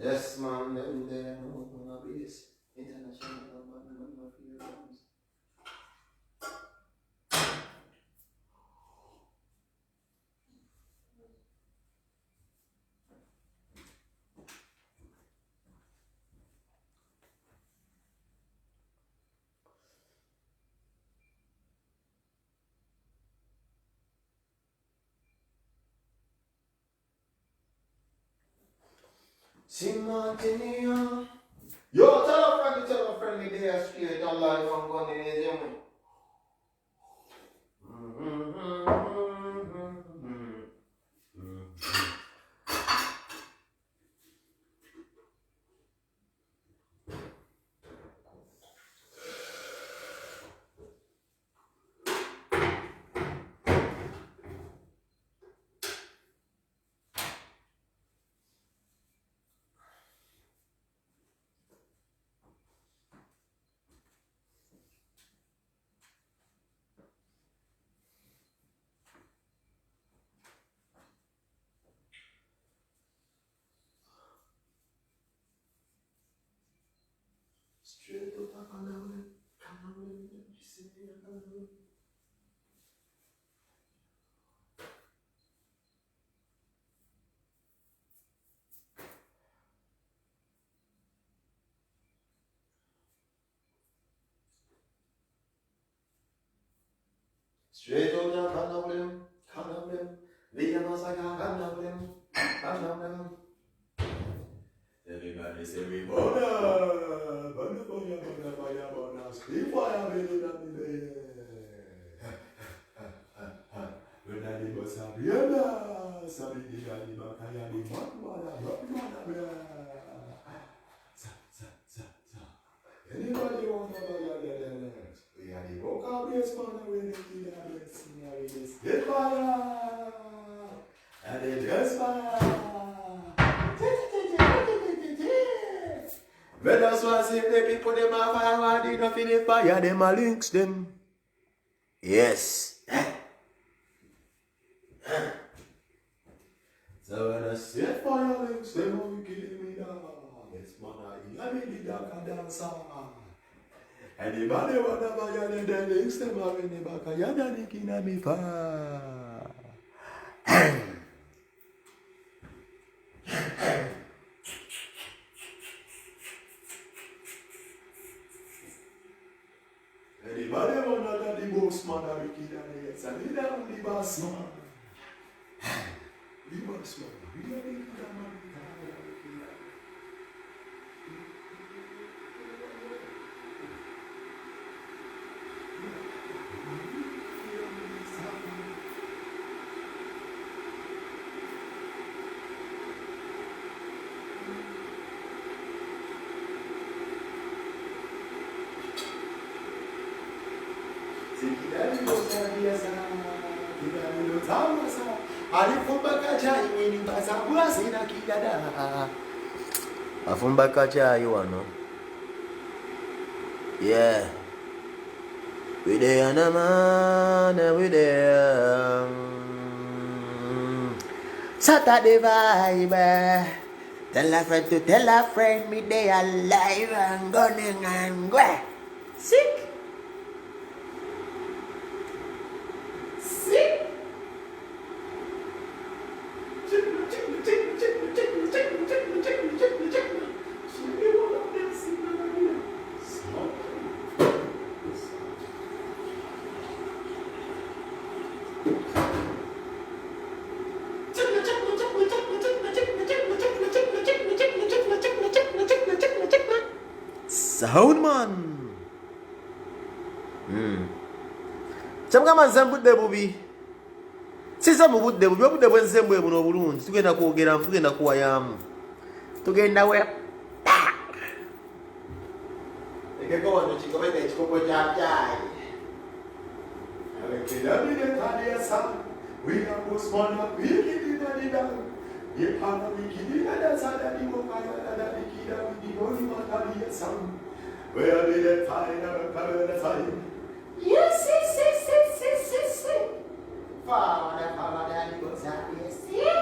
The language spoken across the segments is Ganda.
Yes, man, them there, no, no, base. International, man, no, fear comes. Simantinia. Yo, tell a friend, they are straight on live and gun in his young. Straight to Takanawin. Straight to Takanawin. Kanawin. Via Masaka, Kanawin. Everybody say we bona, sleep fire, baby, when I did was Sabiana, Sabina, Bakaya, anybody want to buy the we are the vocabulary man when they get fire, and they just fire. When that's what if the people them are fire, they don't feel the fire, them are links them. Yes. So when I say fire links them, oh, you killing me now. Yes, man, I mean the dark dancer. Anybody want to buy the links them are in the back of your daddy kina me fire. Anybody want to the boss man or the kid and yes, and he down the boss man. The boss man, we are the kid and Afumba kacha you know. Yeah. We there na man, we there. Saturday vibe. Tell a friend to tell a friend me they alive and gunning and go. Sick. Sound man. Chamga manzambu de bubi. Sisa mubudde bubi obudde bwenzembwe buno bulungi tugenda kwogera tugenda kuwayamu. Tugenda we. Ekeko wano kikobeka ekikopo kya chai. Alekidani de tadia sa. We are postmana wiki di da. Ye pana wiki di da sa da di mo kaya da di kida di goni matadia sa. Where did they find a camera sign? Yes. Father, yes.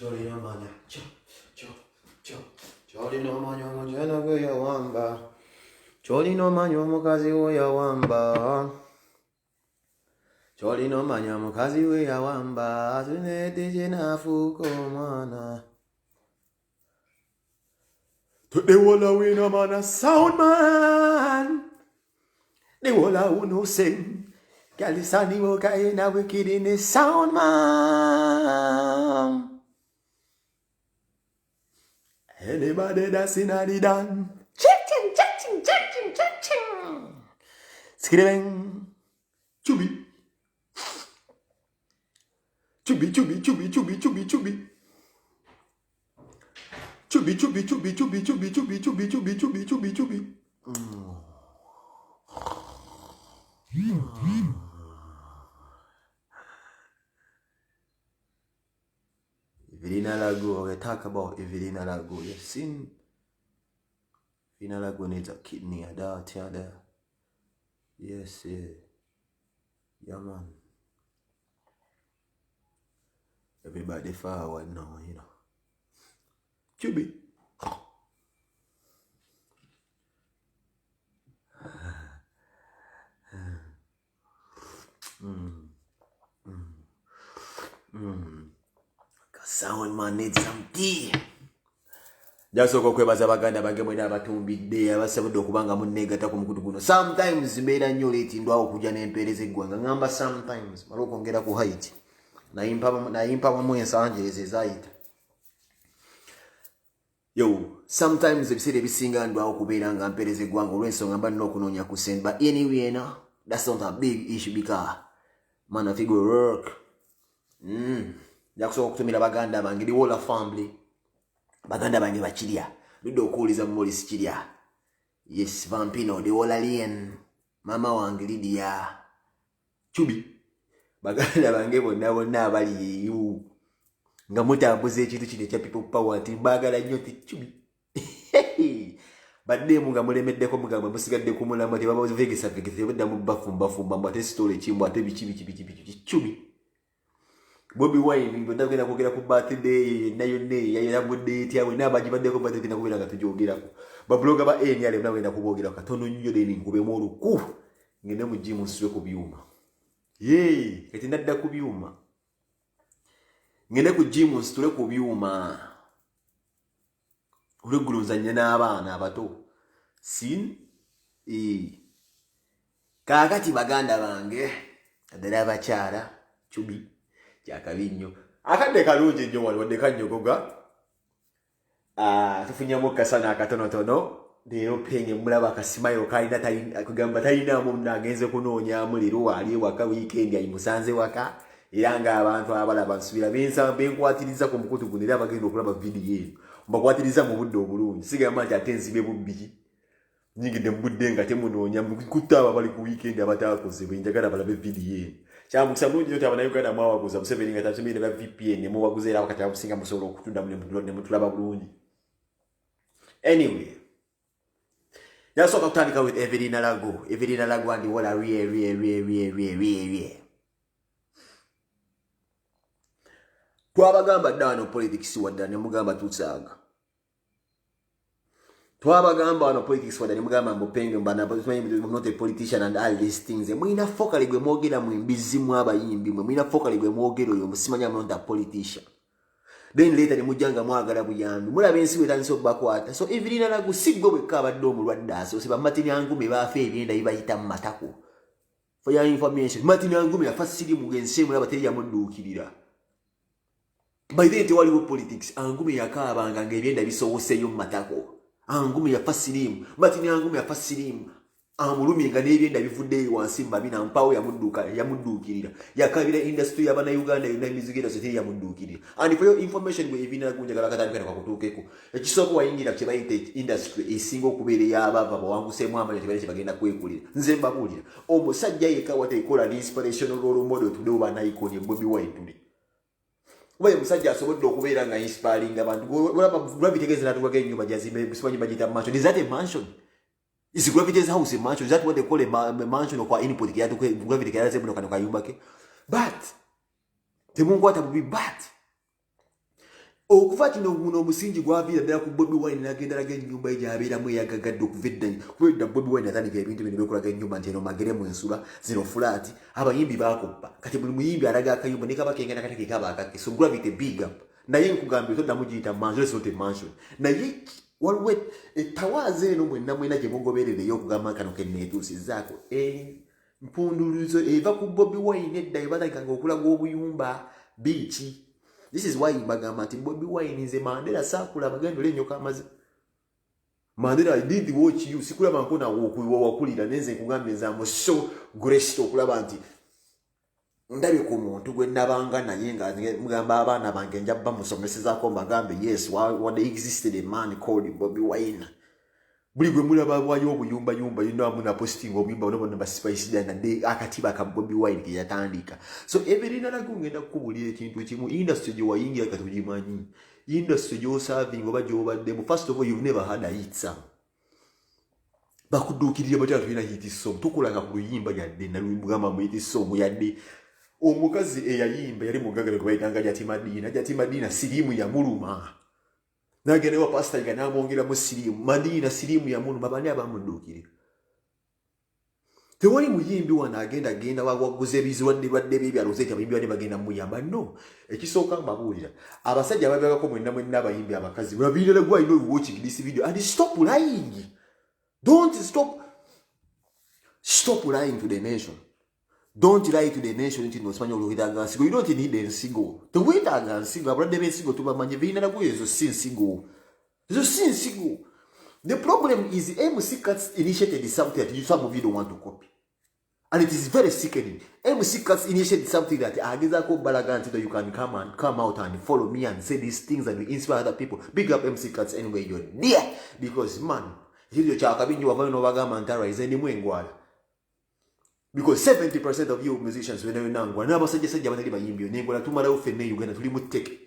Jolino manya, Jolino manya, mujana go yawamba. Jolino manya, mukazi wo yawamba. Jolino manya, mukazi wo yawamba. Tunete jena fuko mana. They walla win a man a sound man. They walla uno sing. Galisani woka na wicked in the sound man. Anybody that's in a done. Ching. Screaming. Chubby. Chubby. Evelina Lago, we talk about Evelina Lago. You've seen Evelina Lago needs a kidney, a daughter there. Yes, yeah, man. Everybody forward now, you know. Chubby. Sound man needs some tea. Jasoko kwebaza baganda bange mwena abatumbidde abasabudde okubanga munnegata ku mukutu guno. Sometimes mbeera nnyo leetindwawo okujja n'empeereza eggwanga. Ngamba sometimes mala okwongera ku height. Nayimpa wamu ensanje ezo ezayita. Sometimes ebiseera ebisinga ndwawo okubeera nga mpeereza eggwanga olw'ensonga mba nnina okunoonya ku ssente. But anyway, that's not a big issue because man, I figure work. Jakusobola okutumira baganda bange the whole family. Baganda bange bakirya. Ludde okuwuliza Morris kirya. Yes, Vampino, the whole alien. Mama wange Lydia. Chubby. Baganda bange bonna abali eyo. Nga mutambuza ekintu kino ekya people power nti mbagala nnyo ti Chubby. Badde nga mulemeddeko mugamba musigadde ku mulama tebabavegesa tebadda mu bafumba ate sitole kimbo ate biki Chubby. Bobby Wine ngotagenda kwogera ku birthday nayo yayambudde etyawe n'abaji baddeko birthday nakubera nga tujoogerako babloga ba NRM nawe ngenda kubogera katono nnyo deni nkubemu oluku ngende mu gym nswe ku byuma kati nadda ku byuma ngende ku gym nsitule ku byuma olweggulu nzannya n'abaana abato kaakati baganda bange addala abakyala Chubby Jakabi nnyo. Akadde kalungi nnyo wali wadde kannyogoga. Tufunyamu kasana akatonotono. Leero penge mulaba akasimayo kalina kugamba talinamu nagenze kunoonyaamu leero wali ewaka weekend ayimusanze waka. Era ng'abantu abalaba nsubira benkwatiriza ku mukutu guno era bagenda okulaba vidiyo eno. Mbakwatiriza mu budde obulungi. Sigamba nti ate nzibe bubbi. Nyingidde mu budde nga temunoonya mukutta abo bali ku weekend abataakoze bwe njagala balabe vidiyo eno. Chamukusa mulungi yote abanauganda mwawaguza Museveni nga tatumire ba VPN muwaguza era wakati abusinga musobola okutunda ne mutulaba bulungi. Anyway, yasooka kutandika with Evelina Lago and wala rie. Twabagamba dano politics wadda ne mugamba tutsaaga. Twabagamba wano politics wadda ne mugamba mbopenge mbana not a politician and all these things. Mwina fokali gwe mwogera mwimbizimu abayimbi mwina fokali gwe mwogera oyo musimanya not a politician. Then later ne mujanga mwagala buyambi. Mulabe ensi wetandise okubakwata. So Evelina Lago sigwe bwekka abadde omulwadde asoose Martin Angume baafa ebyenda bibayita mu matako. For your information, Martin Angume yafa sirimu gense mulaba teriyamudduukirira. By the way tewaliwo politics. Angume yakaabanga ng'ebyenda bisowoseeyo mu matako. Angume yafa sirimu. Martin Angume yafa sirimu. amuluminga n'ebyenda bivudde wansi mbabina mpawo yamuddukirira yakabira industry y'abana Uganda yonna emizigo industry yamuddukirira. And for your information gwe ebina kunjagala katandika kwakutuukeko ekisooka wayingira kye bayita industry esinga okubeera ey'abava bawanguseemu amanyi tebaleke bagenda kwekulira. Nze mbabuulira omusajja yekka watekola an inspirational role model today oba icon Bobi Wine today. Oba omusajja asobodde okubeera nga inspiring abantu lwabitegeeza natugaga ennyumba gyazimbe simanyi bagiyita mansion. Is that a mansion? Is Gravity's house a mansion? Is that what they call a mansion or input? Gravity can have no kayumba. But the Mungwata will be bad. Okufati no musingi gwavira dala ku Bobi Wine nagenda again nyumba ejabira mu yagagadde okuvidde kwedda Bobi Wine atandika ebintu bino bikola again nyumba nteno magere mu ensula zero flat abayimbi bakoppa kati buli muyimbi alaga akayumba ne kaba kengana kati kaba akake. So Gravity big up naye nkugambye to damujita mansion so te mansion naye walwe etawaze eno mwenna mwena gye mugoberere y'okugamba kano kenneetuusi zaako mpunduluzo eva ku Bobi Wine edda ebalaganga okulaga obuyumba biiki. This is why bagamba nti Bobi Wine nze Mandela saakula bagendo lenyoka amaze. Mandela, I did watch you sikulaba nkona wakulira nenze nkugambye nze am so graced okulaba nti ndabye ku muntu gwe nabanga naye nga mugamba abaana bange njabba musomesezaako mbagambe yes what existed a man called Bobi Wine. Buli gwe mulaba wayo obuyumba yumba yino amuna posting obuyumba ono ba spice dana de akatiba ka Bobi Wine ke yatandika. So everina na kungenda kubulira ekintu kimu industry gye wayingira katujimanyi industry gye serving oba gye obadde mu. First of all you've never had a hit song. Bakudukirira batatu ina hit song tukulanga ku luyimba yadde na luyimba mu hit song yadde. Omukazi eyayimba yali mugagale kubayitanga Jati Madina sirimu ya muluma. Nagene wa pastor nga namwongera mu sirimu Madina sirimu ya muluma bani abamudukire. Tewali muyimbi wana agenda waguze ebiziwadde badde bibya rozeta bimbi bani bagenda muyamba no. Ekisooka mbabuulira abasajja babagako mwenna abayimbi abakazi babirira gwa ino watching this video and stop lying. Don't stop lying to the nation. Don't lie to the nation in Spanish. You don't need a single. The way that a single, brother, they single to my Vina is a sin single. It's a sin single. The problem is MC Cuts initiated something that some of you don't want to copy. And it is very sickening. MC Cuts initiated something that Agizako Balagan so that you can come out and follow me and say these things and inspire other people. Big up MC Cuts anyway you're there. Because man, you is anywhere. Because 70% of you musicians when nangwa n'abasajja batali bayimbi nengola tumala ufenne Uganda tuli muteke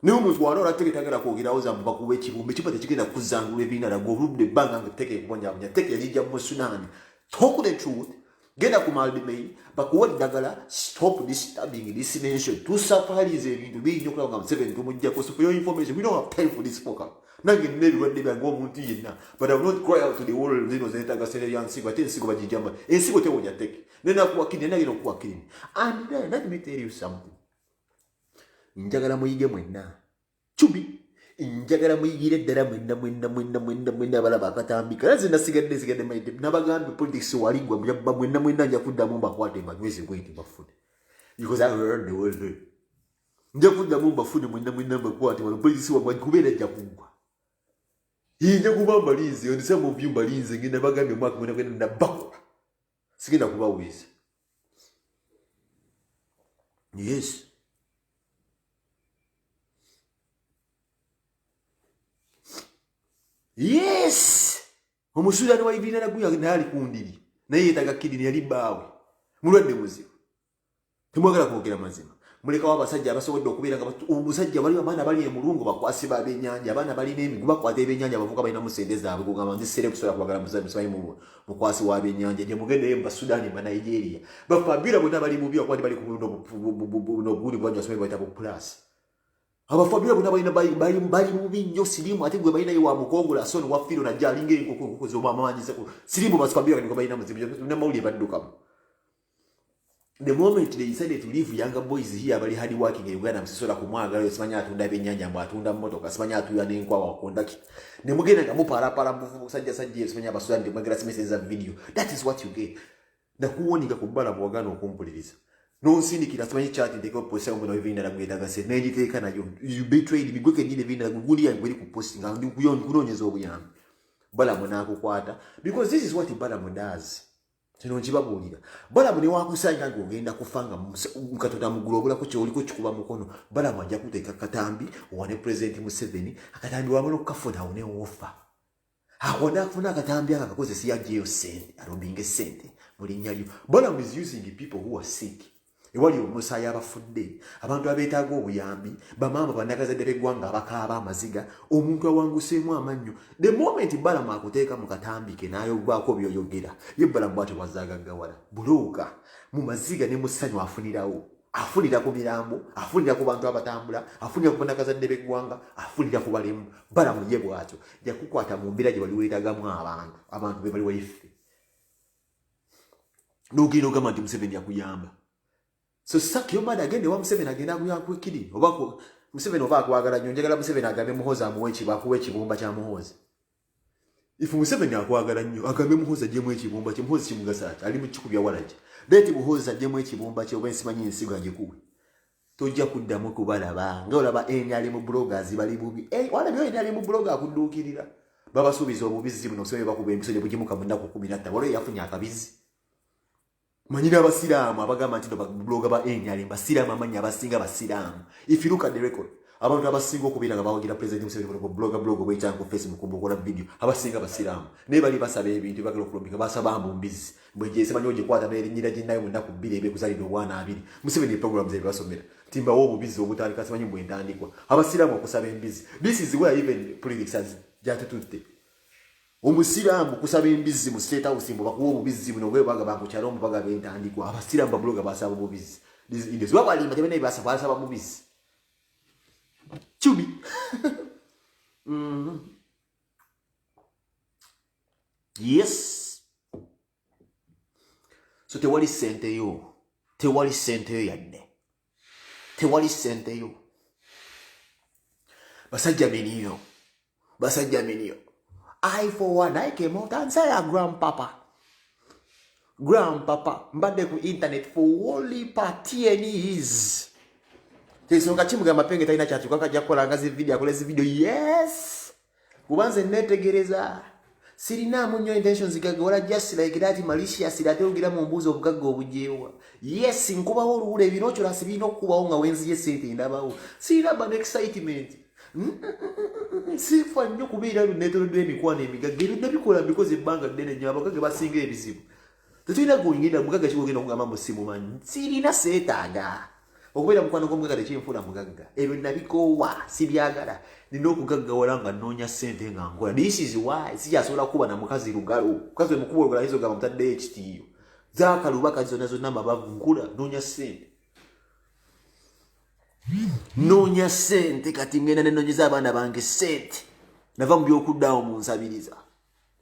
ne omuntu wano ategekagala kwogerawo zambu bakuba ekibumbe kipate kigenda kuzangula ebina la gorubde banga ngiteke kubonya teke yajja mu Sudan. Talk the truth. Genda ku Maldimei bakuwa dagala stop disturbing this nation. To safarize ebintu binyoka nga 7 tumujja ko for your information we don't have time for this spoken. Nange nebi wadde bango omuntu yenna but I will not cry out to the world zino zenetaga serious nsigo ate nsigo bajijamba ensigo tewonya teke nena kuwakini nagino kuwakini. And then let me tell you something. Njagala muyige mwenna chubi njagala muyigire ddala mwenna balaba akatambika naze nasigadde maite nabagambe politics waligwa muyabba mwenna nja kuddamu mbakwate banyweze kweti bafune because I heard the word nja kuddamu mbafune mwenna mbakwate wano politics wabwa kubeera jja kugwa yinja kuba mbalize ondisa mu byumba linze ngenda bagambe mwaka mwenda bakwa sigenda kubaweza. Yes. Yes. Omusudani wa ibina na guya nali kundiri naye yetaga kidini yali bawe mulwadde muzibu temwagala kwogera mazima muleka wabasajja abasobodde okubeera nga omusajja bali abaana bali emulungu bakwasi babennyanja abaana bali n'emigu bakwata ebyennyanja bavuga balina mu sente zaabwe kugamba nzisere kusobola kubagala musayi mukwasi wa bennyanja gye mugendeyo mu Sudani mu Nigeria bafabira bonna bali mubi bakwati bali ku nobuli bwanja somero bayita bu plus abafabira bonna bali mubi nnyo sirimu ate gwe balina wa mukongola soni wa firo na jalinga enkoko zo mamanyiza sirimu basfabira kaniko balina muzibu na mawuli baddukamu. The moment they decided to leave younger boys here bali hard working in Uganda msisola kumwaga simanya atunda bennyanja mbu atunda motoka simanya atuya n'enkwa wakondaki ne mugenda nga mupalapala mbuvu sajja simanya abasudani mwagala messages za video. That is what you get. Na kuwonika kubala bwagana okumpuliriza nonsindikira simanyi chat ndeko post yangu na vinda ngenda gase nejiteeka nayo you betrayed bigweke nyine vinda gundi yangu bali ku posting ndi kunonyeza obuyambi Balamu n'akukwata because this is what Balamu does. Kino nkibabuulira. Balamu ne wakusanga ng'ogenda kufanga mukatonda mugulobula ku kyoliko kikuba mukono. Balamu ajja kuteeka katambi wane President Museveni akatambi wamala okukafuna awo ne wofa. Akonda akufuna akatambi akakozesa yagyeyo sente alobinge sente mu linnya lyo. Balamu is using people who are sick. Ewali omusaayi abafudde abantu abeetaaga obuyambi bamaama bannakazadde b'eggwanga abakaaba amaziga omuntu awanguseemu amannyo. The moment Balamu akuteeka mu katambi ke n'ayogwako by'oyogera ye Balamu bw'atyo bw'azaagaggawala bulooka mu maziga ne mu ssanyu afunirawo. Afunira ku mirambo, afunira ku bantu abatambula, afunira ku bannakazadde b'eggwanga, afunira ku balemu. Balamu ye bw'atyo yakukwata mu mbeera gye bali weetaagamu abantu be bali waife. N'ogenda ogamba nti Museveni yakuyamba. So suck your mother agende wa Museveni agenda kuyakwekiri obako Museveni oba akwagala nnyo njagala Museveni agambe Muhoozi amuwe ekibakuwa ekibumba kya Muhoozi. If Museveni akwagala nnyo agambe Muhoozi agyemu ekibumba kye Muhoozi kimugasa ati ali mu kikubya walaki. Leti Muhoozi agyemu ekibumba kye oba ensimanyi ensigo agikuwe. Tojja kuddamu kubalaba nga olaba ali mu bloggers bali bubi. Walabyo ali mu blogger akudduukirira. Babasuubiza obubizi buno Museveni bakuba emisonye bugimuka mu nnaku 13 waliwo yafunye akabizi. Manyira abasiraamu abagamba nti bloga ba enyali basiraamu amanya abasinga basiraamu. If you look at the record abantu abasinga okubeera nga bawagira President Museveni ku blog bw'ekyanga ku Facebook kumbukola video abasinga basiraamu ne bali basaba ebintu bagala okulombika basaba mbumbizi bweje semanyo gikwata n'erinnyira ginnayo mu nnaku 2 ebekuzalira obwana 2 Museveni programs ebasomera timba obubizi obutandika semanyi bwentandikwa abasiraamu okusaba embizi. This is where even politics has jatututte. Omusiraamu kusaba embizi mu State House mbo bakuwa obubizi buno bwe baga bankukyalo mpaga bentandikwa abasiraamu babloga basaba obubizi. This is why balimba tebene basaba mubizi. Chubi. Yes. So tewali sente yo yadde. Tewali sente yo. Basajja miniyo. I for one, I came out and say, Grandpapa, mbadde ku internet for only 10 years. Tesonga chimuga mapenge taina chatu kaka jakola ngazi video akolezi video. Yes. Kubanze netegereza. Sirina munyo intentions gagora just like that malicious that ogira mu mbuzo obugaga obujewa. Yes, nkuba olule binocho lasibino kuba onga wenzi yesente ndabawo. Sirina ban excitement. Sifa nnyo kubeera lunetero lw'emikwano emigagge nabikola because ebbanga ddene nnyo abagagge basinga ebizibu. Tetulina guyingira mugagga kigogenda okugamba musimu manyi. Sirina seetaaga. Okubeera mukwano gw'omugagga tekinfuna mugagga. Ebyo nabikoowa sibyagala. Nina okugaggawala nga nnoonya ssente nga nkola. This is why sikyasobola kuba na mukazi lugalo. Mukazi mukuba olugalo ayinza okugamba mutaddeyo ekitiiyo. Zaakalubaka zonna mabavu nkula nnoonya ssente. Nonya sente kati ngenda nenonyeza abaana bange sente nava mu byokuddawo mu nsabiriza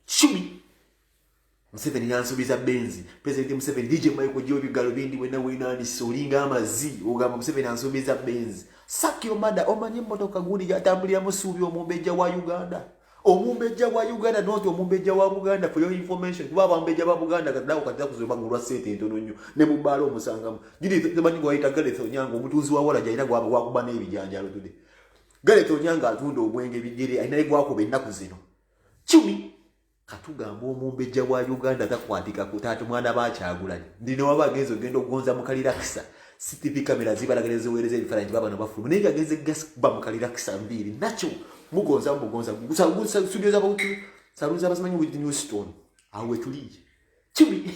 chumi. Museveni yansubiza benzi. President Museveni DJ Michael Joe bigalo bindi wena winani solinga amazi ogamba Museveni yansubiza benzi. Saki omada omanye motoka guli yatambulira musubi omumbejja wa Uganda. Omumbejja wa Uganda not omumbejja wa Buganda for your information. Kuba bambejja ba Buganda kadawo kadawo kuzoba ngulwa sente ntono nnyo ne mubalo omusangamu. Gidi temanyi gwa ita Galetho Onyango omutunzi wa wala jaina gwa wakuba n'ebijanjalo tude. Galetho Onyango atunda obwenge bijiri ayina gwakuba ennaku zino. Chumi katugamba omumbejja wa Uganda takwatika kutatu mwana bakyagulanye. Ndino wabagenzo gendo gonza mukalirakisa. CCTV kamera zibalagereze wereze ebifaranji baba nabafulu. Naye ageze gas ba mukalirakisa mbiri. Nacho mugonza gusa studio za bautu saruza basemanyi with new stone awe tuliye chumi.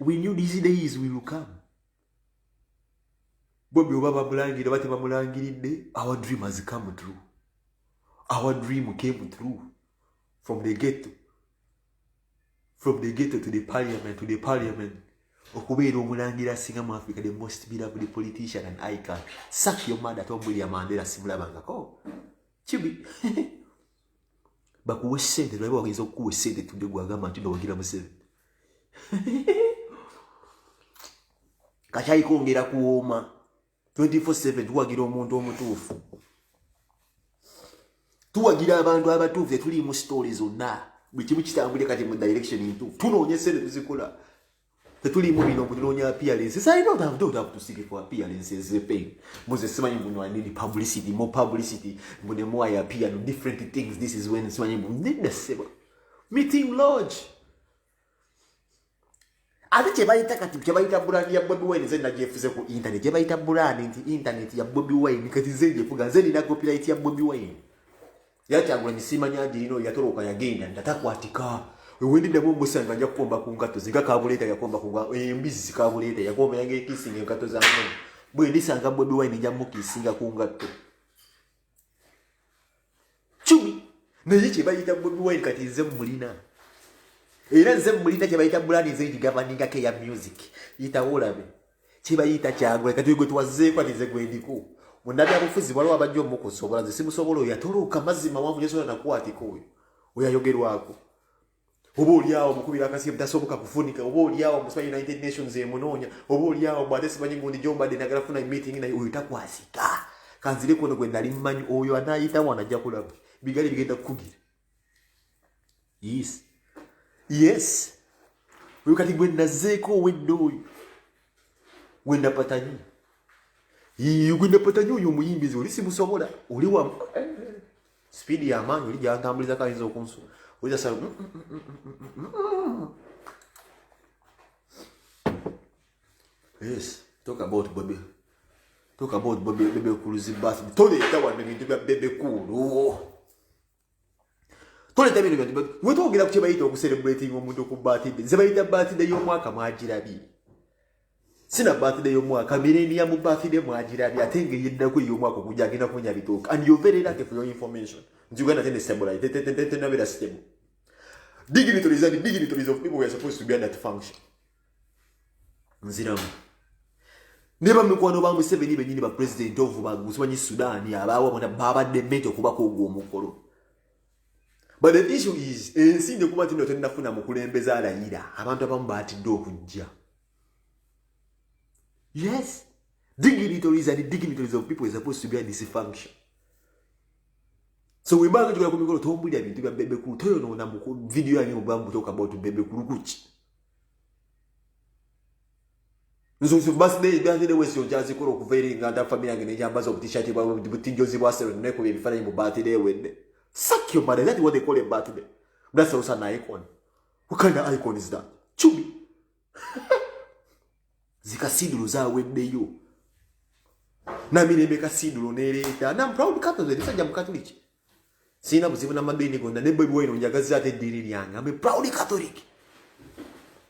We knew these days will come. Bobi obaba mulangira bati bamulangiridde. Our dream has come true. Our dream came true from the ghetto to the parliament. Okubeera omulangira singa mu Africa the most beloved politician and icon. Suck your mother to William Mandela simulabangako. Chibi. Bakuwe sente lwaba wagenza okukuwa sente tudde gwagamba nti ndowagira Museveni. Kachai kongera kuwoma 24/7 tuwagira omuntu omutuufu. Tuwagira abantu abatuufu tuli mu stories zonna. Bwe kimu kitambulira kati mu direction entuufu. Tunoonye sente tuzikola. Tetuli mu bino butunonya appearance. So I don't have to seek for appearances. Moses Simanyi Mbuno, I need publicity, more publicity. But the more I appear on different things, this is when Simanyi Mbuno did the same. Meeting Lodge. Ate chebaita kati chebaita brand ya Bobi Wine zenda jefuze ku internet. Chebaita brand internet ya Bobi Wine kati zende fuga zende na copyright ya Bobi Wine. Yati agula nisimanya dirino yatoroka yagenda ndatakwatika. Wewe ndimo musanga nja kukomba ku ngato zikakabuleta yakomba ku embizi zikabuleta yakomba yange kisinga ngato za mwe. Bwe ndisanga Bobi Wine nja mukisinga ku ngato. Chumi. Naye chebaita Bobi Wine kati nze mulina. Era nze mulina chebaita brand zindi governing ke ya music. Itawola be. Chebaita kyagwe kati gwe twaze kwa tize gwendiko. Munabi abufuzi balo abajjo mukusobola nze simusobolo yatoloka mazima wamu yeso na kwatiko oyo. Oyayogerwako. Oboli yawo mukubira akasi mtasoboka kufunika oboli yawo musanye United Nations emunonya oboli yawo bwadesi banyi ngundi jomba de nagala funa meeting na oyo takwasika kanzire kono gwenda limanyi oyo anayita wana jakula bigali bigenda kugira. Yes ukati gwenda zeko wendo wenda patanyi gwenda patanyi oyo muyimbizi oli simusobola oli wa speed ya manyi oli jantambuliza kanzo okunsu oli asa yes talk about Bobi Bebe Kuruzi birthday tole tawa bintu bya Bebe Kuru tole tabi bintu weto ogira kuchebayita okuselebrating omuntu ku birthday zebayita birthday y'omwaka mwagirabi sina birthday y'omwaka millennium birthday mwagirabi atenge yedda ko y'omwaka okujagina kunya bitoka and you're very lucky for your information Uganda tende stable tende very stable dignitaries of people who are supposed to be under that function nziramu neba mikwano ba Museveni benyini ba president of Baguswanyi Sudan abawo bona baba de meto kuba ko gwo mukolo. But the issue is ensinde kuba tino tenda funa mukulembeza alayira abantu abamu batidde okujja. Yes, dignitaries and the dignitaries of people is supposed to be under this function. So we banga tukula kumikolo tombulya bintu bya Bebe Kuru toyo no na mu video yanyu bambu talk about Bebe Kuru kuchi. Nzo birthday wese ojazi koro kuveri nganda family yange nejambaza ku t-shirt ba butinjozi bwasero neko bifana mu birthday wende. Suck your mother, that's what they call a birthday. That's also an icon. What kind of icon is that? Chumi. Zika sidulu za wende yo. Na mimi nemeka sidulu nereta. Na I'm proud Catholic, this is Catholic. Sina buzibu na madini gonda ne Bobi Wine onjagaza ate diri yange. I'm proud Catholic.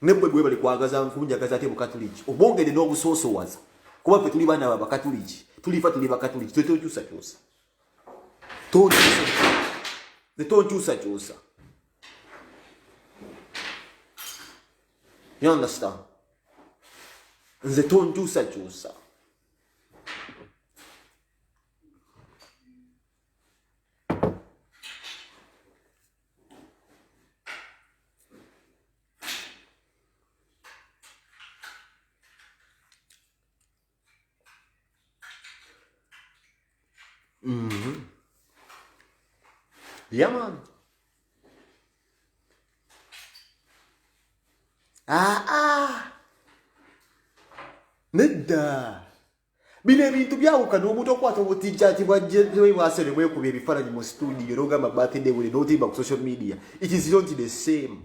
Ne Bobi Wine kwagaza nkunjagaza ate mu Catholic. Obongede no busoso waza. Kuba fe tuli bana ba Catholic. Tulifa tuli ba Catholic. Totusa cyusa. Totusa. You understand? Nze totusa cyusa. Yeah, man. Nedda. Bine bintu byawuka n'omuntu okwata obutijjati bwajjewe bwasere mwekubye ebifaananyi mu studio n'ogamba birthday buli n'otimba ku social media. It is not the same.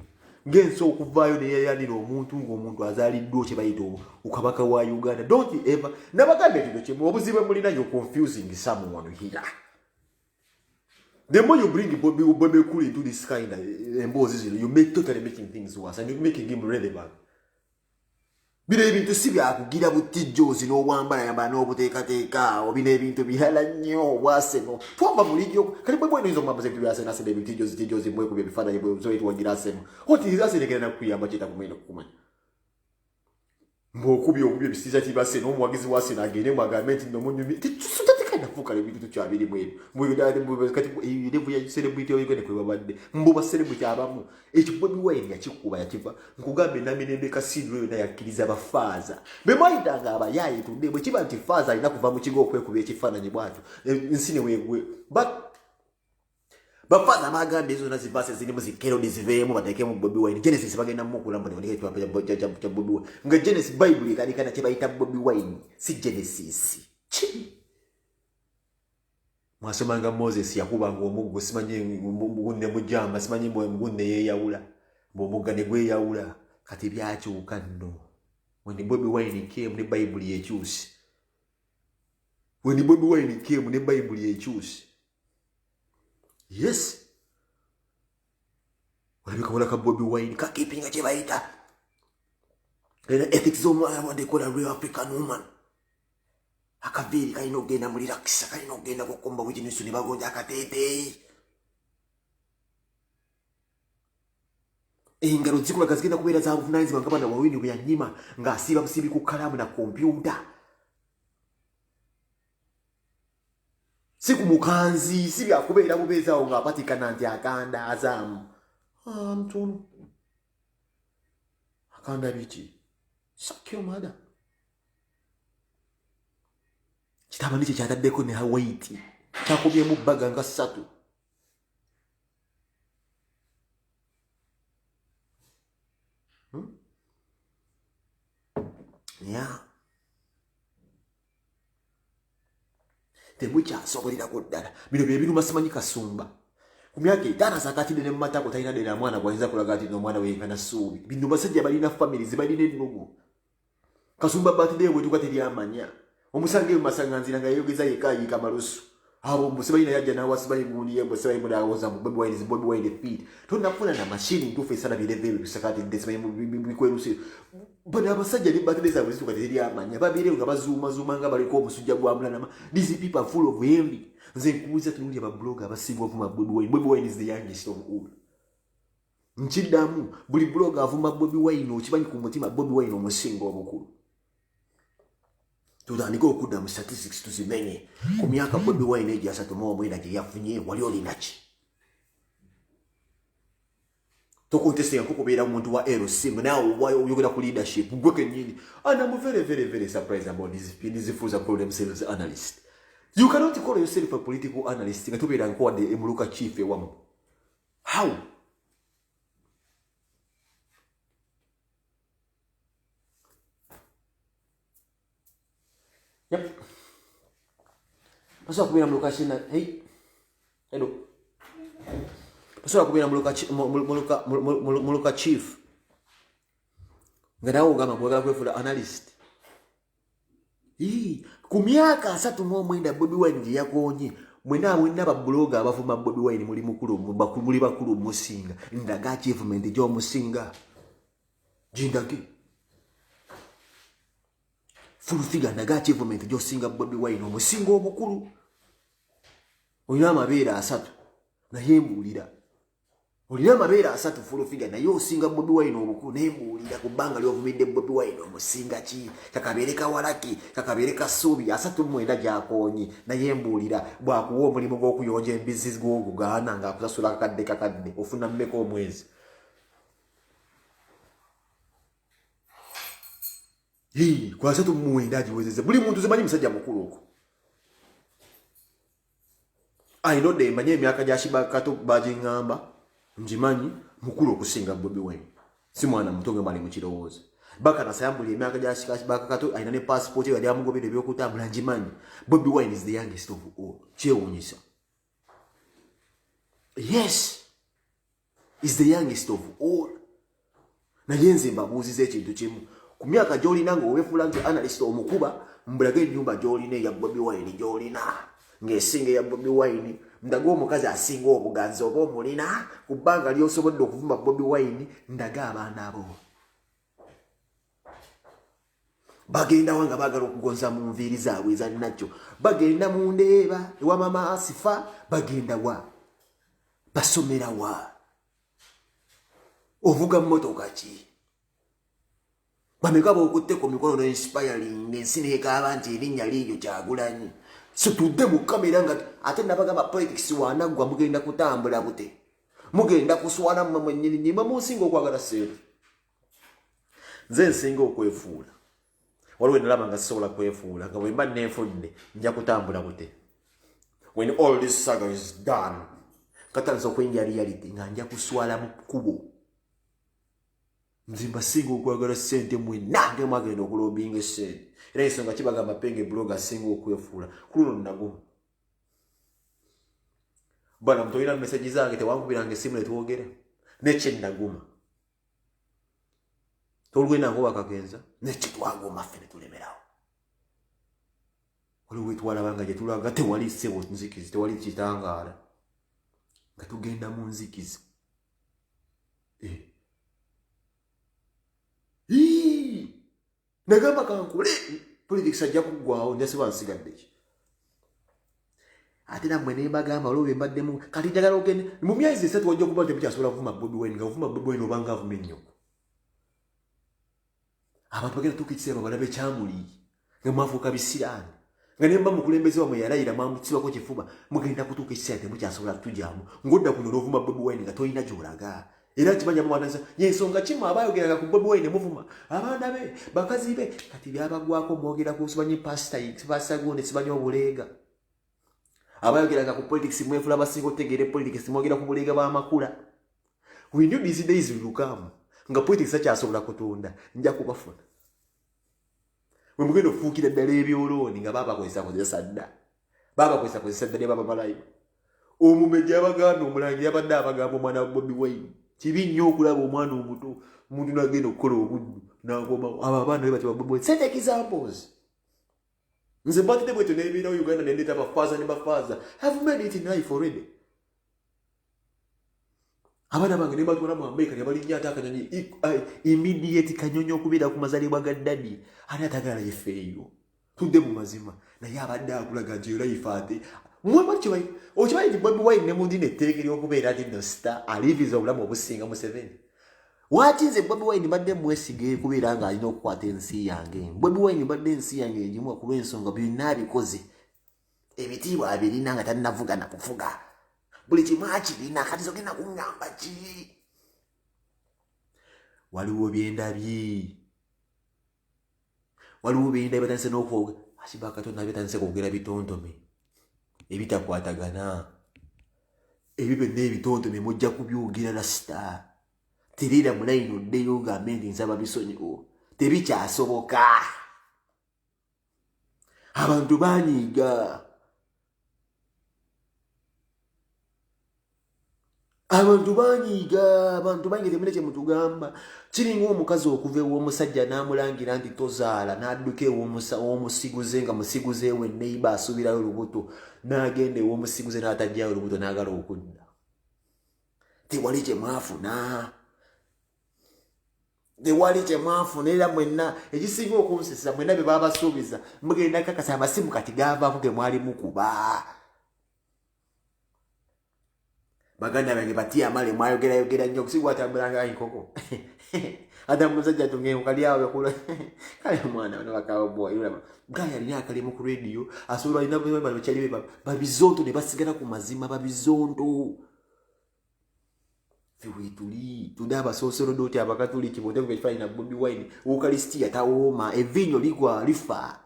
Ngenso okuvaayo neyeyanira omuntu ng'omuntu azaaliddwa kye bayita okabaka wa Uganda. Don't ever. Nabagambe ekyo kimu obuzibu mulina you're confusing someone here. The more you bring Bobi Kuru into this kind of embosses, you make totally making things worse and you're making him relevant. Bine ebintu si byakugira butijjozi n'owambala yamba n'obuteekateeka obina ebintu bihala nnyo bwaseno twamba bulijjo kali bwe bweno omwambaza ebintu byaseno asene ebitijjozi mwekubya ebifaananyi bwezoetwagira aseno oti asenekera nakukuyamba kyeta kumenya kukumanya mbwokubya ebisiisa kibaseno omuwagizi waseno agende mwagambe nti nomunyumi nafuka lebintu tukyabiri mwebyo kati levu ya celebrity oyogene kwe babadde mbo ba celebrity abamu ekyo Bobi Wine yakikuba yakiva nkugambe namirembe kasidro yo nayakkiriza bafaaza bemayitanga abayaye tudde bwe kiba nti faaza alina kuva mu kigo okwekuba ekifaananyi bwatyo nsine weegwe but Bafaza bagambye zonna zivase zirimu zikero diziveemu bateekemu Bobi Wine. Genesis bagenda mukula mbone ndike twapa cha Bobi Wine. Nga Genesis Bible kalikana kye bayita Bobi Wine si Genesis. Chi. Mwasomanga Moses yakubanga omuggo simanyi mugunne mujamba simanyi mwe mugunne yeyawula. Mbomugga ne gwe yawula kati byakyuka nno. When Bobi Wine came ne Bible yekyusi. When Bobi Wine came ne Bible yekyusi. Yes. Walabika ka Bobi Wine kakipinga kye bayita. Era ethics what they call a real African woman. Akaviri kaino genda muri relax kaino genda kukomba wiki nisu nibagonja akatete. Engaro zikula kazigenda kubeera za buvunaanyizibwa nga bana wawini bwe yanyima ng'asiba busibi ku kalamu na kompyuta. Siku mukanzi si byakubeera bubeezaawo ng'apatikana nti akanda azaamu. Mtono. Akanda biki? Sakyo mada. Kitaba niche kyataddeko ne Hawaii. Kyakubye mu bbaga nga 3. Yeah. Temukyasobolera kuddala. Bino bye biruma simanyi Kasumba. Ku myaka 5 sakatide ne matako talina dera mwana gwayinza kulaga ati n'omwana weekana suubi. Bino basajja balina families balina ennugu. Kasumba birthday bwe tukate lyamanya. Omusange masanganzira nga yogeza yekayika malusu. Abo musibayina yajja nawe asibayi gundi yembo sibayi mudawoza mu Bobi Wine feed. Tunafuna na machine ntufe sana bilevele kusakati ndesibayi bikwerusi. Bana abasajja ne birthday zaabwe zitukate lyamanya. Babire nga bazuma nga baliko omusujja gwa mulana. These people are full of envy. Nze nkuuza tunuli aba blogger abasibwa vuma Bobi Wine. Bobi Wine is the youngest of all. Nchidamu buli blogger avuma Bobi Wine okibanyi ku mutima Bobi Wine omusingo omukulu. Tutandika okudda mu statistics tuzimenye. Ku myaka Bobi Wine ejja 3 gye yafunye wali olinachi. Tokonteste yakukubeera omuntu wa LC now oyogera ku leadership gwe kenyini. And I'm very surprised about these fools that call themselves analysts. You cannot call yourself a political analyst nga tubeera nkowadde emuluka chief ewamu. How? Yep. Paswa kubira muluka china. Hey. Hello. Paswa kubira muluka chief. Ngadawo gama bwagala kwefula analyst. Ku myaka 3 Bobi Wine gye yakonye mwena ba blogger abavuma Bobi Wine muli bakulu musinga ndaga achievement jo musinga jindage full figure ndaga achievement jo singa Bobi Wine omusinga omukulu oyina amabeera 3 naye mbulira olina amabeera 3 full figure naye osinga Bobi Wine omukulu naye mbulira kubanga lyovumidde Bobi Wine omusinga ki kakabereka walaki kakabereka suubi 3 gyakonye naye mbulira bwakuwa omulimu gw'okuyonja embizi gw'ogugana ng'akusasula kakadde ofuna mmeka omwezi. Kwa 3 giwezeze buli muntu zimanyi musajja mukulu okwo. Ayinodde manye emyaka gy'ashiba kato bagingamba njimanyi mukulu okusinga Bobi Wine. Si mwana mutonge mali mu kirowoozo. Baka nasayambuli emyaka gy'ashika bakato ayina ne passport yali amugobera ebyokutambula njimanyi. Bobi Wine is the youngest of all. Kyewuunyisa. Yes. Is the youngest of all. Naye nze mbabuuziza ekintu kimu. Ku myaka gy'olina ng'oweefula nti analyst omukuba mbulage ennyumba gy'olina eya Bobi Wine gy'olina. Ng'esinga eya Bobi Wine ndaga omukazi asinga obuganzi oba omulina ku bbanga ly'osobodde okuvuma Bobi Wine ndaga abaana abo. Bagenda wanga baagala okugonza mu nviiri zaabwe ezannakyo. Bagenda mu Ndeeba ewa Mama Asifa bagenda wa? Basomera wa? Ovuga mmotoka ki? Bameka b'okutte ku mikono no inspiring ensi n'ekaaba nti erinnya liiryo Kyagulanyi. So tudde mu kamera nga ate nabagamba politics wanaggwa mugenda kutambula bute. Mugenda kuswala mmwe nnyini nyima musinga okwagala sente. Nze nsinga okwefuula. Waliwo nalaba nga sisobola kwefuula nga bwe mba neefudde nja kutambula bute. When all this saga is done, katanza okwenja reality nga nja kuswala mu kkubo nzimba singa okwagala ssente mwenange mwagenda okulombinga essente era ensonga kibagamba Penge blogger singa okwefuula kuluno naguma bana mutolina message zange tewankubiranga essimu netwogera nekye naguma tolwena ngo bakagenza nekye twaguma ffe netulemerawo waliwo wetwalabanga gye tulaga tewali ssebo nzikizi tewali kitangaala nga tugenda mu nzikizi nagamba kankule politics ajja kuggwawo njasiba nsigadde ki ate nammwe ne mbagamba olwo bwe mbaddemu kati njagala ogende mu myezi 3 wajja okuba temukyasobola kuvuma Bobi Wine nga ovuma Bobi Wine obanga avuma ennyoko abantu bagenda tuuka ekiseera balabe kyamuli nga mwafuuka bisiraani nga ne mba mukulembeze wamwe yalayira mwamutsibako kifuba mugenda kutuuka ekiseera temukyasobola kutujjaamu ng'odda kuno n'ovuma Bobi Wine nga tolina gy'olaga era kimanya mwanansa yensonga kimu abayogeranga ku Bobi Wine muvuma abaana be bakazi be kati byabagwako mwogera ku simanyi pasta gundi simanyi obuleega abayogeranga ku politics mwefula basinga otegeere politics mwogera ku buleega bw'amakula we knew these days will come nga politics takyasobola kutunda nja kubafuna we mugenda ofuukira ddala ebyolooni nga babakozesa dda ne babamalayo omumeja abaganda omulangira abadde abagamba omwana wa Bobi Wine kibi nnyo okulaba omwana omuto omuntu nagenda okukola obuddu nagomawo abo abaana be batya Bobi Wine set examples nze mbatidde bwetyo n'ebiirawo Uganda nendeeta bafaaza ne bafaaza have made it in life already abaana bange ne batwala mu America ne balinnya ate akanyonyi immediate kanyonyi okubeera ku mazaalibwa ga ddadi ate atagala yeffeeyo tudde mu mazima naye abadde akulaga nti life ate okimanyi nti Bobi Wine ne mundi netteeka ery'okubeera nti no star aliviza obulamu obusinga Museveni wati nze Bobi Wine mbadde mwesige kubeera nga alina okukwata ensi yange Bobi Wine mbadde ensi yange egimu ku lw'ensonga byonna abikoze ebitiibwa abirina nga talinavuga na kufuga buli kimu akirina kati zogenda kuŋŋamba ki waliwo byendabye batandise n'okwoga akiba Katonda byatandise kwogera bitontome ebitakwatagana ebyo byonna ebitontome mujja kubyogera lasita terera mulayini oddeyo ogambe nti nsaba bisonyiwo tebikyasoboka abantu banyiiga abantu banyiiga temune kye mutugamba kiringa omukazi okuva ew'omusajja n'amulangira nti tozaala n'adduka ew'omusiguze nga musiguze we neiba asubirayo olubuto n'agenda ew'omusiguze n'atajjayo olubuto n'agala okudda tewali kye mwafuna era mwenna ekisinga okunsesa mwenna bye babasuubiza mugenda kakasa amasimu kati gavaamu ge mwali mukuba baganda bange batya amale mwayogerayogera nnyo okusigwa atambulanga enkoko ate musajja tungengo kali awo bekula kale mwana bano bakawo boy ulama gaya alina akalimu ku radio asobola alina bwe kyali babizonto ne basigala ku mazima babizonto fiwituli tudaba sosoro doti abakatuliki bonde kufanya na Bobi Wine ukalistia taoma evinyo ligwa lifa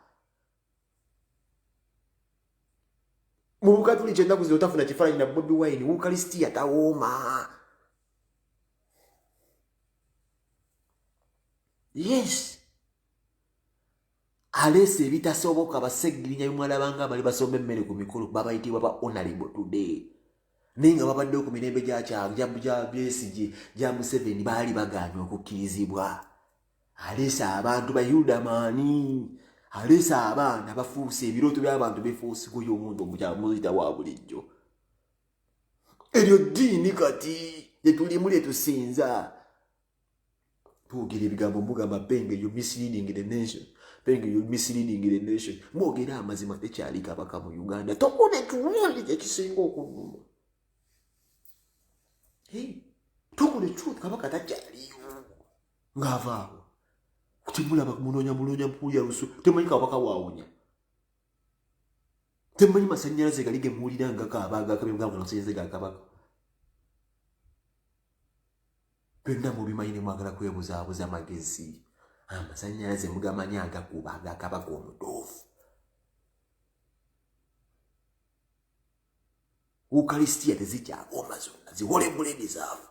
mubukatuli chenda kuzotafuna chifanya na Bobi Wine ukalistia taoma yes alese bitasoboka basegirinya yumwala banga bali basombe mmere ku mikolo babayitibwa ba honorable today ninga babadde ku mirembe gya BSG gya Museveni bali baganywa okukirizibwa alesa abantu ba Yudamani alesa abaana bafuuse ebiroto by'abantu befuuse kuyo omuntu omujamuzita wa bulijjo eryo dini kati yetuli tusinza tugira ebigambo mugamba Penge you misleading the nation Penge you misleading the nation mwogera amazima tekyali kabaka mu Uganda tokone tuwuli ekisinga okunuma tukule truth kabaka takyaliyo ngavaawo kutimulaba kumunonya mpulya lusu temanyi kabaka waawunya temanyi masanyalaze galige muwulira nga kabaga kabibwanga nasanyalaze ga kabaka byonna mubimanyi mwagala kwebuzaabuza amagezi amasanyalaze mugamanyi agakuba agakabaka omutuufu Ukalistia tezikyakoma zonna ziwole buledi zaafa.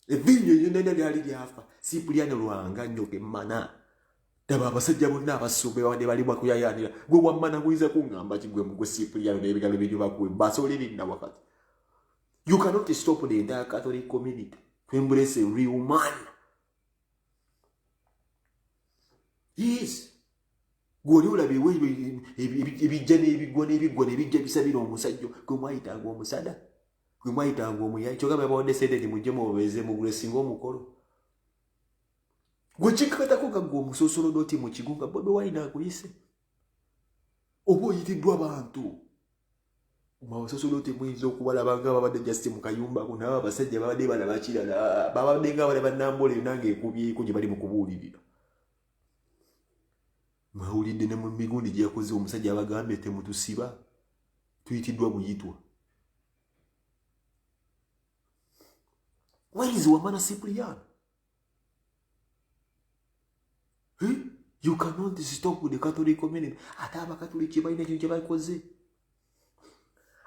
Evinyo yonna lyali lyafa. Cipriano Lwanga Nyoke Mana. Daba abasajja bonna abasumbe bawade bali bakuyayanira. Gwe wammana guyinza kuŋŋamba kigwe mugwe Cipriano n'ebigalo bye bakuwe basolerera wakati. You cannot stop the entire Catholic community to embrace a real man. Yes. Gwoli olabiwe ebijja n'ebigwa n'ebijja bisabira omusajja gwe mwayitanga omusada. Gwe mwayitanga omuyayi. Kyogamba bawadde mujje mubeeze mugule singa omukolo. Gwe kikatako gagwe omusosolo doti mu kigunga Bobi Wine akuyise. Oba oyitiddwa abantu. Mawasosolo doti muyinza okubalaba nga babadde just mu kayumba ko nabo abasajja babadde balaba kirala. Babadde nga bale bannambole nange ekubyeko gye bali mu kubuulirira. Mawulidde ne mu migundi gye yakoze omusajja abagambye temutusiba. Tuyitiddwa buyitwa. Where is Wamana Cipriano? You cannot stop with the Catholic community. Ate abakatuliki balina ekyo kye bakoze.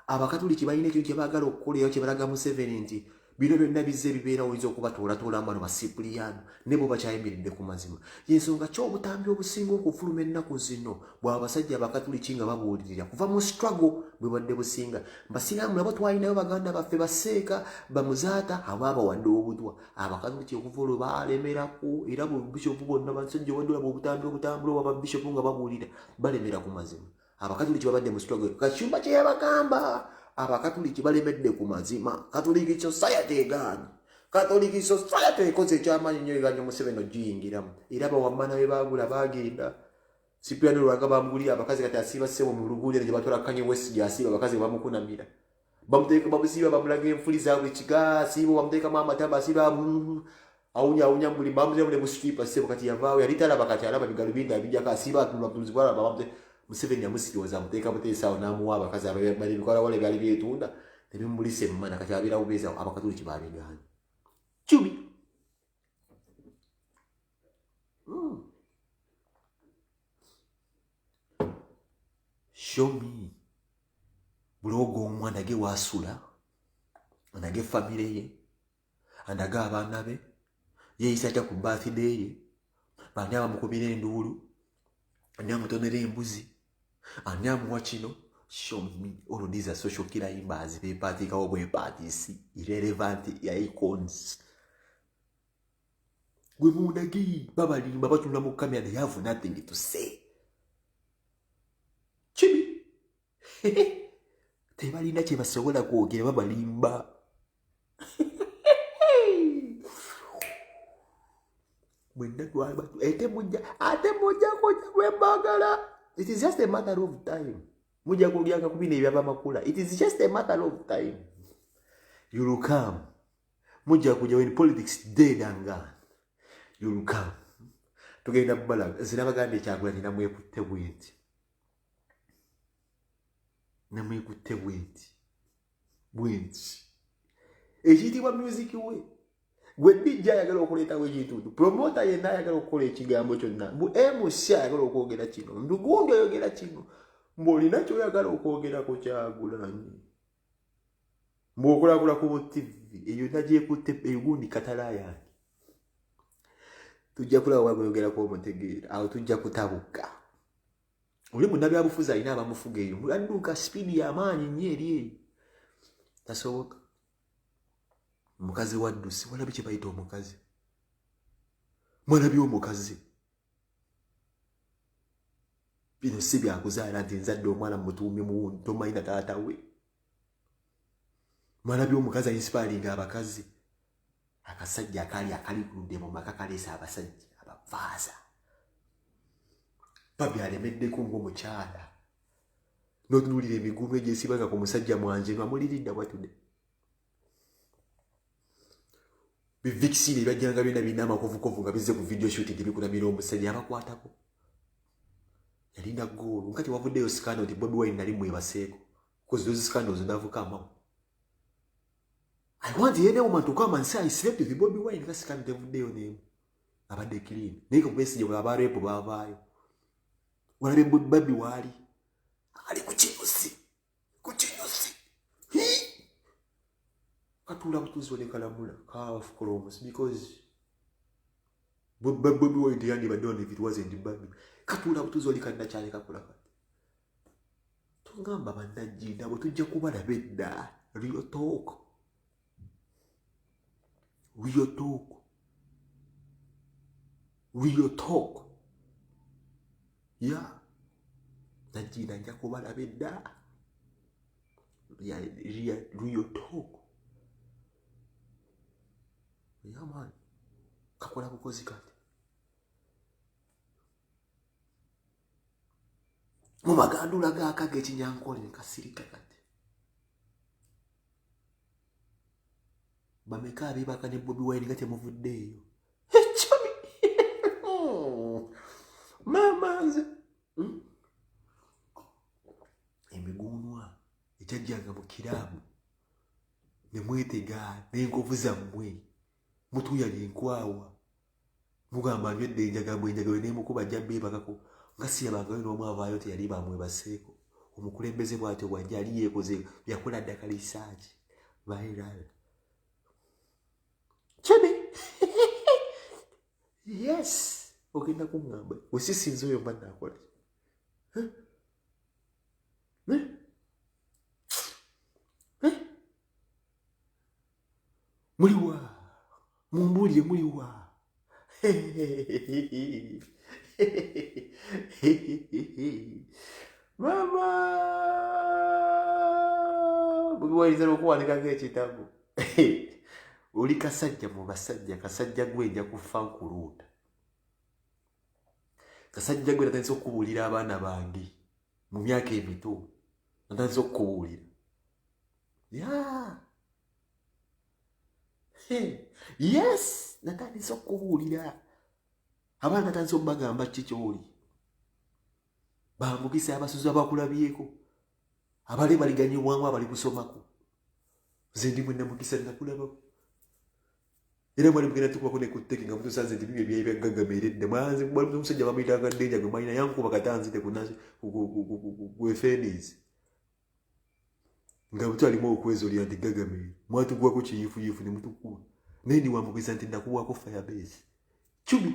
Abakatuliki balina ekyo kye baagala okukolera kye balaga Museveni nti bino byonna bizze ebibeera oyinza okubatoolatoolamu bano ba Cipriano ne bo bakyayimiridde ku mazima. Y'ensonga ki obutambi obusinga okufuluma ennaku zino bw'aba abasajja abakatuliki nga babuulirira kuva mu struggle bwe badde businga. Basiraamu nabo twalinayo baganda baffe baseeka bamuzaata abaabawadde obutwa. Abakatuliki okuva olwo baalemerako era bubishopu bonna basajja wadde olaba obutambi obutambula oba babishopu nga babuulira balemera ku mazima. Abakatuliki babadde mu struggle. Kachumba kye yabagamba abakatuliki balemedde ku mazima. Catholic Society egaanye. Catholic Society ekoze ekyamaanyi nnyo eganya Museveni ogiyingiramu. Era bawammana be baagula baagenda. Cipriano Lwanga bamugulira abakazi kati asiiba ssebo mu luguudo gye batwala Kanye West gy'asiiba abakazi bamukunamira. Bamuteeka bamusiiba bamulaga enfuli zaabwe kiga asiiba bamuteekamu amatamba asiiba awunya mbuli bamuteeka mu stripa ssebo kati yavaawo yali talaba kati alaba bigalo bindi abijjako asiiba atunulakuzibwala bamuteeka Museveni yamusirioza amuteeka buteesaawo n'amuwa abakazi abali bikolawole byali byetunda nebimulise emmana kati abeerawo beeza abakatuliki babigaanye. Cubi. Show me. Bulogo omwana ndage wasula. Ndage family ye. Ndage abaana be. Yeeyisa atya ku birthday ye. Bani abamukubira enduulu. Ani amutonera embuzi. Ani amuwa kino. Show me. All of these are social killer imbas. They party kawo bwe parties. Irrelevant ya icons. Gwe mundagi. Babalimba batunda mu kamera. They have nothing to say. Chibi. Tebalina kye basobola kwogera babalimba. Mwenda twaba ate mujja kwembagala. It is just a matter of time. Mujja kulyanga kubina ebyaba makula. It is just a matter of time. You will come. Mujja kujja when politics dead and gone. You will come. Tugenda bala zinabaganda ekyagula nina mwekutte bwenti. Namwekutte bwenti. Ekiyitibwa music we. Gwe DJ ayagala okuleetawo ekintu. Promoter yenna ayagala okukola ekigambo kyonna. MC ayagala okwogera kino. Ndugundi ayogera kino. Mb'olina ky'oyagala okwogerako Kyagulanyi. Mb'okulagula ku TV. Eyo nagyekutte egundi katala yange. Tujja kulaba wagyogerako omutegeera. Awo tujja kutabuka. Oli munnabyabufuzi alina abamufuga eyo. Adduka speed y'amaanyi nnyo eri eyo. Tasoboka. Mukazi waddusi walabi kye bayita omukazi. Mwalabi omukazi. Bino si byakuzaala nti nzadde omwana mutuumye mu tomayina taata we. Mwalabi omukazi ayinsipalinga abakazi. Akasajja akalikuludde mu maka kaleesa abasajja abavaaza. Babi alemeddeko ng'omukyala. N'otunuulira emigumu egyesibaga ku musajja mwanje amuliridda bwatudde. Bivixini byajjanga byonna birina amakovukovu nga bizze ku video shooting bikunamira omusajja abakwatako. Yalinda goolu. Nkati wavuddeyo scandal nti Bobi Wine nali mwebaseeko. Because those scandals never come out. I want any woman to come and say I slept with Bobi Wine. Kasi kandi tevuddeyo neemu. Abadde clean. Naye ku message bwe abareepo baavaayo. Walabe Bobi waali. Ali ku kinyusi. katula butuzi ole kalamula ka of Columbus because Bobby Wine yandi badone if it wasn't Bobby katula butuzi ole kanda cyane kakola kati tungamba bandaji nabo tujja kubala bedda real talk yeah najina nja kubala bedda real talk yeah man kakola bukozi kati mu magandula gakage ekinyankole kasirika kati bameka abibaka ne Bobby Wine gati muvuddeeyo mamanze emigunwa ekyajjanga mu kiramu ne mwetega n'enkovu zammwe mutuyali enkwawa mugamba nywedde enjagambwe n'emukuba jjabbeebakako nga siyabangayo n'omu avaayo teyali bamwebaseeko omukulembeze bw'atyo bwajja ali yeekoze yakola ddaka lisaaki viral kyane yes ogenda kuŋŋamba wesisinza oyo mba naakola muliwa mumbuulire muliwa mama bugiwaliza n'okuwanikako ekitabo oli kasajja mu basajja kasajja gwe nja kufa nkuluuta kasajja gwe natandise okubuulira abaana bange mu myaka emito natandise okubuulira yes natandise okubuulira abaana natandise okubagamba kikyoli bambukisa abasuzi abakulabyeko abali baliganye bwangu abali kusomako nze ndi mwe namukisa nakulabako era mwali mugenda tukubako ne kutteki nga mutusanze nti bibyo byali byagaggamiridde mwanze mwali omusajja bamuyitanga Denja gwe mwalina yankuba katanzite ku efenis nga butwalimu okwezolya nti gaggamirire mwatugwako kiyifuyifu ne mutukuba naye ndi wambukisa nti nakuwako firebase chumi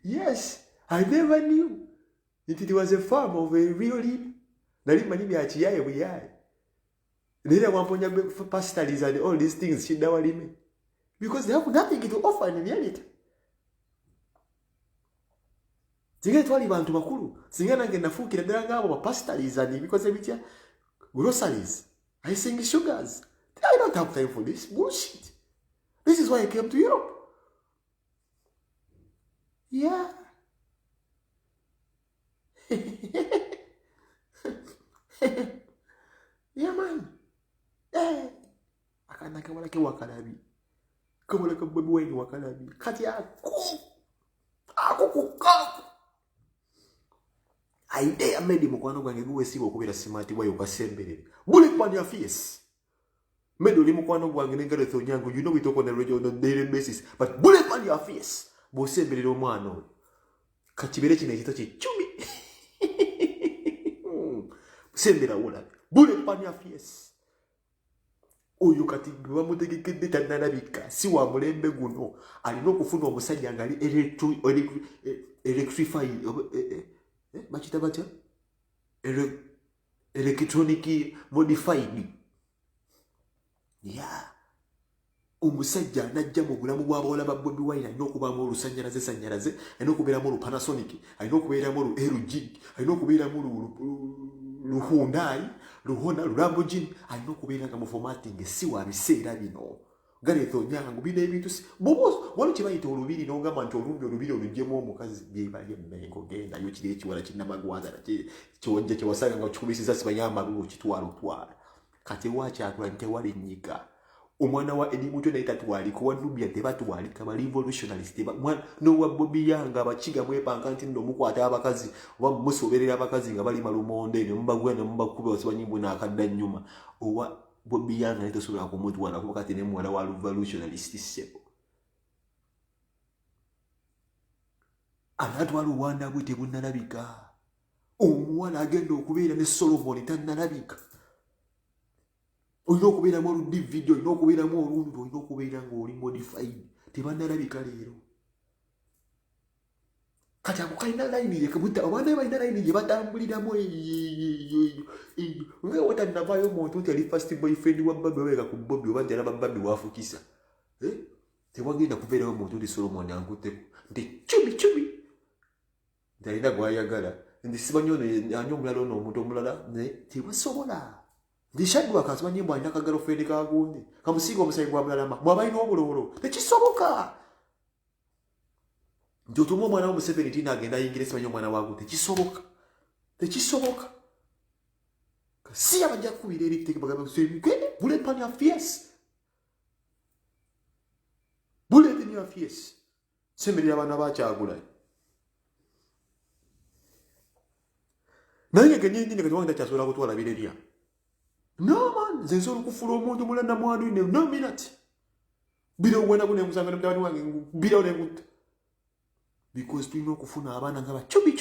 yes I never knew it was a farm of a real lip nali manyi bya kiyaye buyaye nera wamponya pastors and all these things shidawalime because they have nothing to offer in reality singa twali bantu bakulu singa nange nafuukira ddala ngabo ba pastors and because ebitya groceries I sing sugars I don't have time for this bullshit. This is why I came to Europe. Yeah. Yeah, man. Eh. Akana kamala ke wakalabi. Kamala ka Bobby Wine wakalabi. Kati ako kukaku. Aide amedi mukwano gwange guwe sibo kubira simati wayo kasemberere. Bullet on your face. Medo li mukwano gwange n'engalo thonyango, you know we talk on the radio on a daily basis, but bullet on your face. Bosembelere omwana oyo. Kachibere kino ekito kichumi. Sembera wola. Bullet on your face. Oyo kati bamutegekedde tannalabika si wa mulembe guno alina okufuna omusajja nga ali electrified bakita batya electronic modified. Yeah. Omusajja najja mu bulamu bw'abawala ba Bobby Wine alina okubaamu olusannyalaze alina okubeeramu olu Panasonic alina okubeeramu olu LG alina okubeeramu lu Hyundai lu Honda lu Lamborghini alina okubeera nga mu formatting si wa biseera bino galeeta onyango bino ebintu bobo waliwo kye bayita olubiri n'ogamba nti olumbi olubiri olugyemu omukazi byebali emmengo gendayo kiri ekiwala kinnamagwanzala kiwojja kyewasanga nga kikubisiza sibayambalulu kitwala kati wakyakula ntewali nnyiga omwana wa Eddie Mutwe naye tatwaliko wa Nubia tebatwalika ba revolutionalist n'owa Bobby Yang abakiga mwepanka nti nno mukwata abakazi oba musoberera abakazi nga bali malumonde ne mubagwa ne mubakuba osibanyimbu n'akadda nnyuma owa Bobby Yang naye tosobola kumutwala kuba kati ne muwala wa revolutionalist sebo anatwala obuwanda bwe tebunnalabika omuwala agenda okubeera ne Solomon tannalabika olina okubeeramu oluddi video, olina okubeeramu oluntu, olina okubeera ng'oli modified. Tebannalabika leero. Kati ako kalina layini yekebutta abaana balina layini gye batambuliramu eyo. Nga watannavaayo omuntu nti ali first boyfriend wa Bobby obeeka ku Bobby oba nti alaba Bobby wafukisa. Tewagenda kubeerayo omuntu nti Solomon ankutteko nti cubi nti alina gw'ayagala nti simanyi ono ani omulala ono omuntu omulala tebasobola. Nti Shadrack asimanyi mbu alina akagirlfriend kagundi kamusiiga omusayi gwa mulalama mwabalina obulowolo tekisoboka. Nti otuma omwana wa Museveni nti naagenda ayingire simanyi omwana waagu tekisoboka. Si abajja kukubira eri bagamba bullet on your face. Bullet in your face. Semerera abaana bakyagula. Naye ngenyindi ne katwanga kyasobola kutwala birerya. No man, nze nsobola okufuula omuntu mulanda mwandu ne no minute. Bira ogwenda ku nemusanga ne mutabani wange bira olengutta. Because tulina okufuna abaana nga bacubi.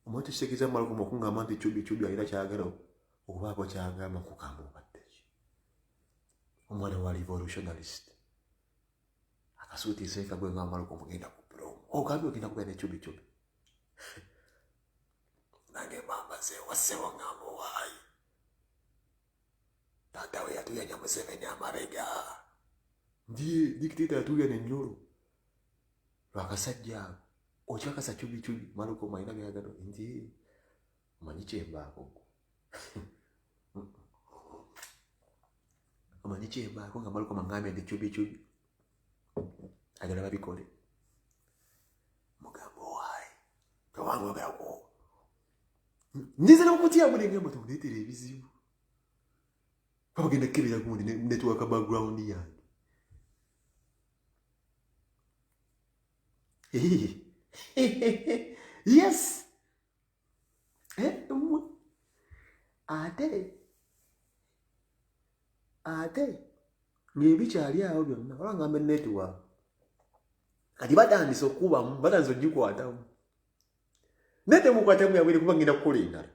Omuntu kitegeeza mmala okungamba nti cubi alina kyagala okubaako kyagamba kugamba obadde ki. Omwana wa revolutionalist. Akasuuti nseeka gwe nga mmala okumugenda ku promo. Ogambye ogenda kubeera ne cubi. Nange mamba zeewasewo ngamba waayi. Taata we yatuyanya Museveni amabega. Ndiye dictator yatuya n'ennyolo. Lwakasajja ako. Okyakasa cubi maluko mayina byagalo nti omanyi kyembaako. Omanyi kyembaako nga maluko mangambye nti cubi. Agala babikole. Mugambo waayi. Tewanga ogerako. Ndize n'okutya mulinga mbu tumuleetera ebizibu. Bagenda kukebera gundi network background yange. Yes. Ate ngebikyali awo byonna olwangamba network kati batandise okubamu batandise ogikwatamu nete mukwatamu yabwere kuba ngenda kukola endala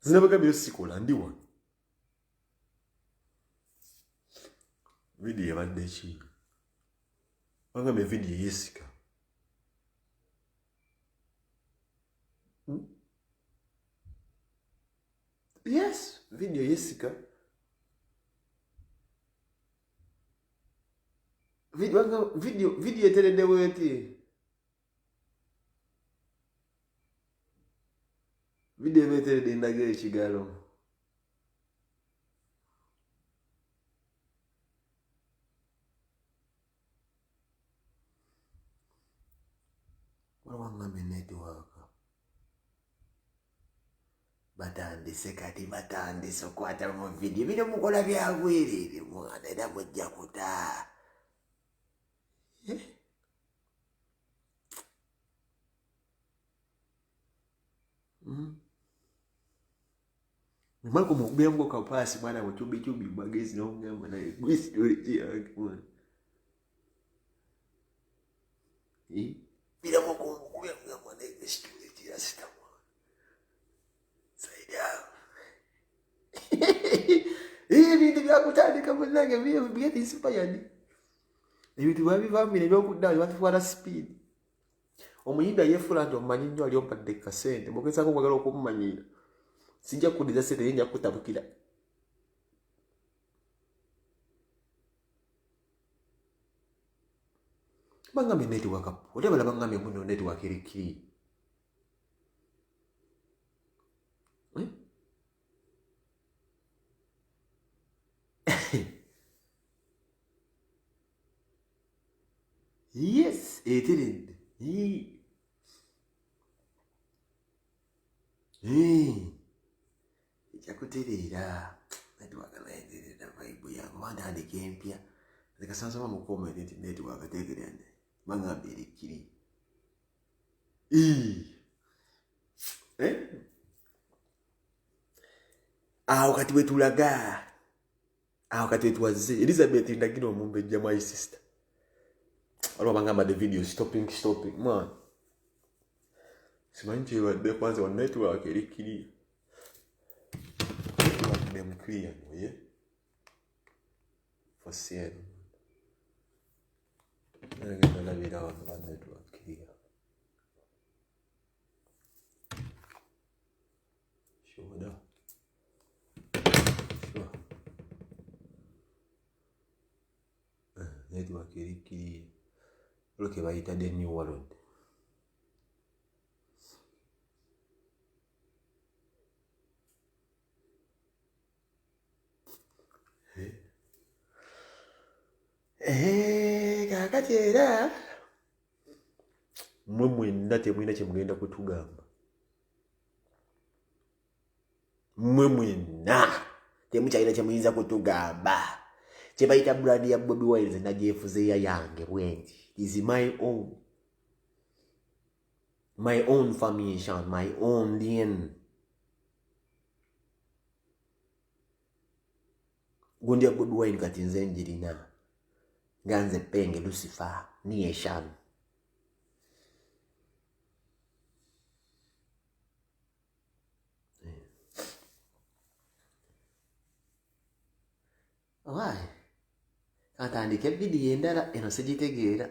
zinabagambiro sikola ndi wano video ebadde ki wangamba video yesika. Yes, video yesika. Video eteredde bweti. Video eteredde endagala ekigalo. Wangamba network. Batandise okwata mu video bino mukola byagwerere mwana era mujja kuta. Mwana kumugubira ngo kapasi mwana wa cubi magezi no ngamba naye gwisi dole yake mwana. Bila kumugubira ngo mwana gwisi dole yake. Ebintu byakutandika munange byeti inspired. Ebintu babivambire byokuddayo batwala speed. Omuyimbi yefuula nti omumanyi nnyo ali ompadde kasente bwogezaako kwagala okumumanyira sijja kuddiza sente ye nja kutabukira. Bangambe network up olabala bangambe muno network erikiri. Yes, eteredde. Ekyakutereera network nayenderera vibe yange wandandika empya zikasansoma mu comment nti network tegerende bangambe erikiri. Awo kati wetulaga awo kati wetwazze Elizabeth ndagino omumbejja my sister. Waliwo bangamba the video stopping man. Simanyi kyebadde kwanza wa network erikiri. them clear, yeah? For sale. I'm going to leave it on the network clear. Sure, no? Sure. Network clear. Look at it, the new world. Kakati era mmwe mwenna temulina kye mugenda kutugamba. Mmwe mwenna temukyalina kye muyinza kutugamba. Kye bayita brand ya Bobi Wine nagifuzeeya yange bwenti. Is my own. My own formation, my own lane. Gundi ya Bobi Wine kati nze njirina. Ganze penge Lucifer niye shanu. Why? Atandika video endala eno sigitegeera.